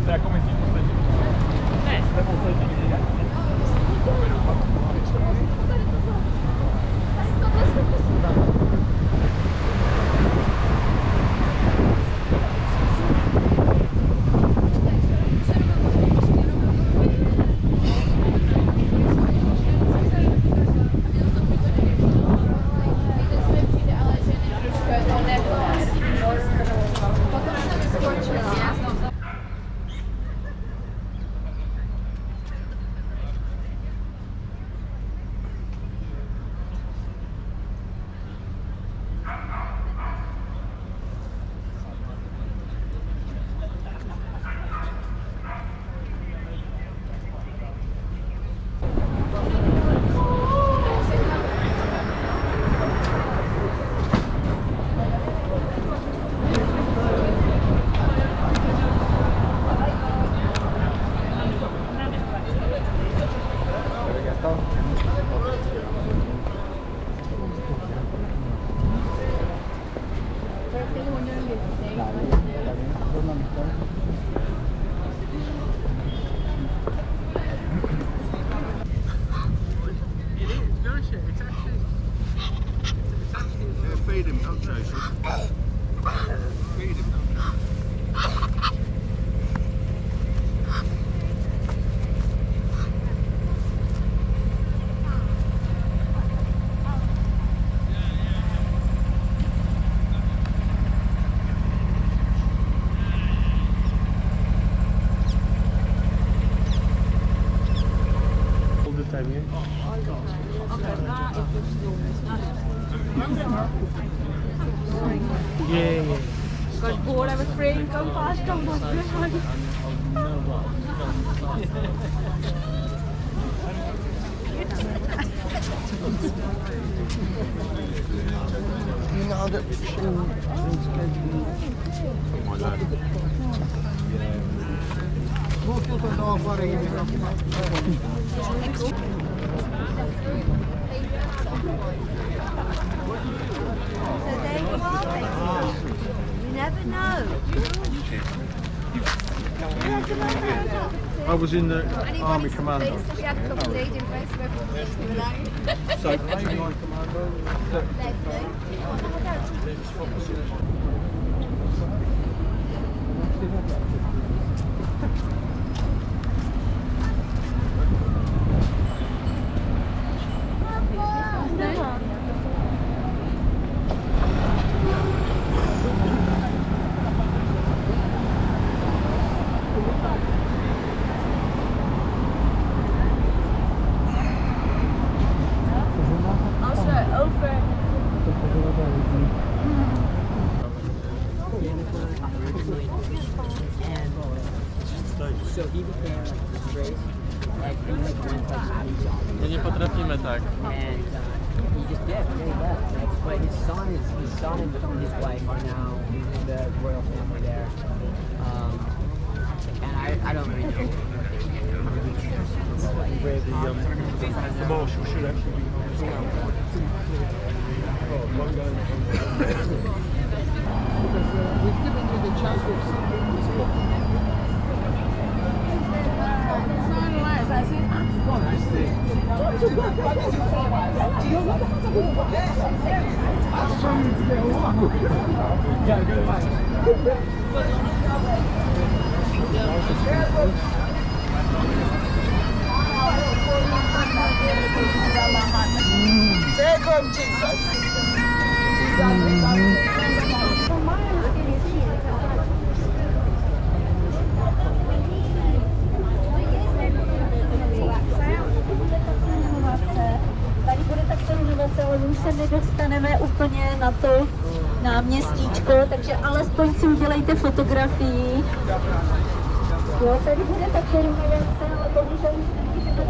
Sea come si fosse Feed him, don't chase him. Feed him, don't chase him. all the time, yeah? Yeah, yeah. Got bored, I was praying, come fast, come fast. My lad. Walk your dog, buddy. So there you are. You never know. I was in the Army Commando. We had a couple of days in place of everything without. So, Army Commando. Als we over... So he became like disgraced, like he like went like out of job. My nie potrafimy tak. And he just he left. But his son and his wife are now in the royal family there. And I don't really know what they do. Where the marshal should actually be. We've given you the chance to see this book. Take him, Jesus. Tady bude takto renovace, ale už se nedostaneme úplně na to náměstíčko, takže alespoň si udělejte fotografii. Jo, tady bude takto renovace, ale bohužel už nemůžeme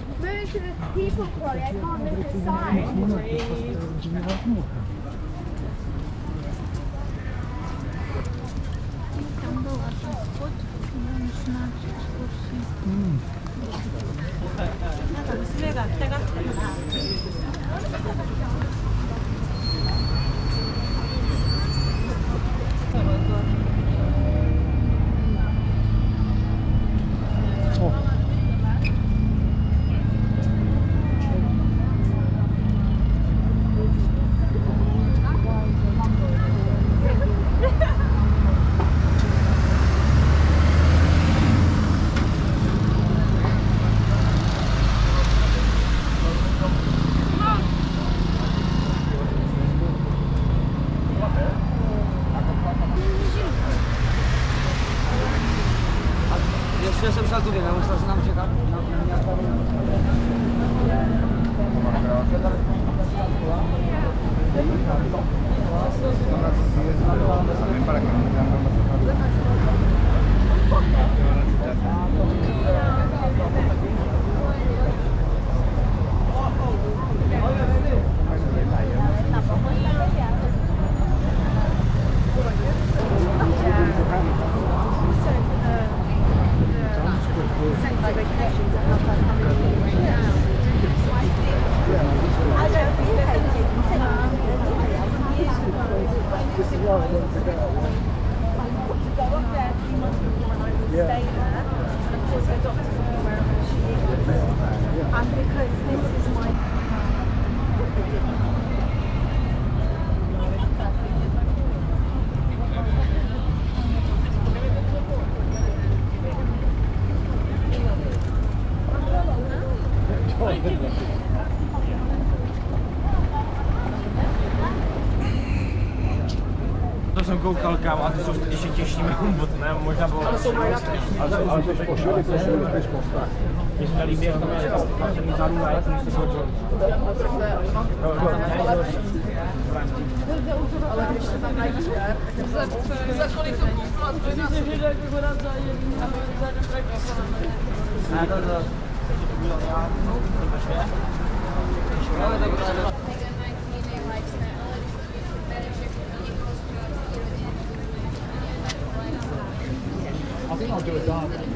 Move to the people trolley, I can't move to the side. Tam była ta spotka, mieliśmy ekskursję. Jeszcze jsem šel tudy, nemusel jsem nám čekat. Para que no sean To jsem koukal kam a ty jsou ještě těžší ne? Možná bylo ale to je pošli, Mně se nelíbí, jak tam je celý zádu na jak místo toho. Ale když se tam najdeš, za kolik to koupila, to je si žít jako vodat za jedný, za jeden projekt Ne, to I think I'll do a dive.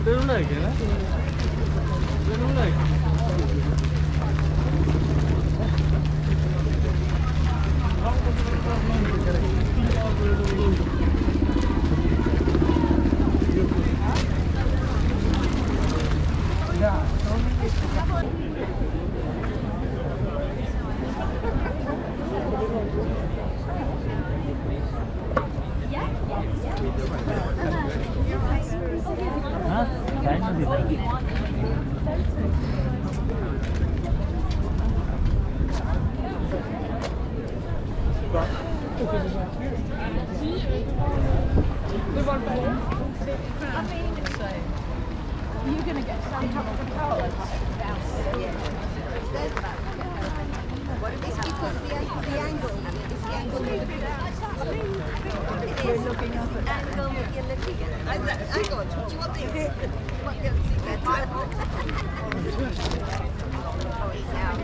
Dat is leuk, hè? Dat is leuk. You're gonna get some Coca-Cola downstairs. It's because the angle is the angle you're looking at. We're looking up at the angle you're looking at. I got it. Do you want this? You might be able to see better. Oh, he's out.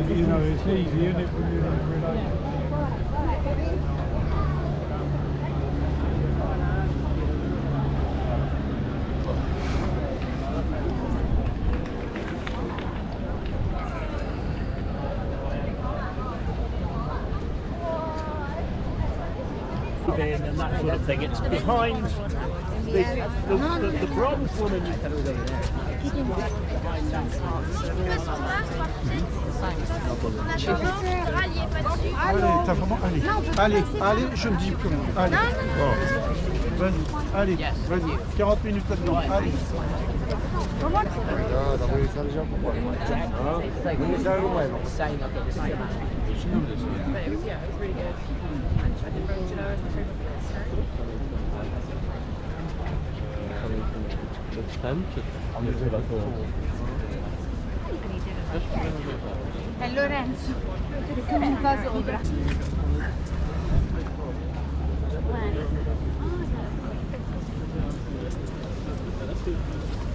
You know, it's easy, isn't it, when you're in relationship? And that sort of thing. It's behind the bronze woman you can over there. Allez, t'as vraiment... Allez, allez, je me dis comment. Allez. Vas-y, allez, vas-y. 40 minutes là-dedans, allez. Same, I've got the same amount. But it was, yeah, it was really good. And I didn't bring, you know, the food È Lorenzo che mi fa sopra. That's good.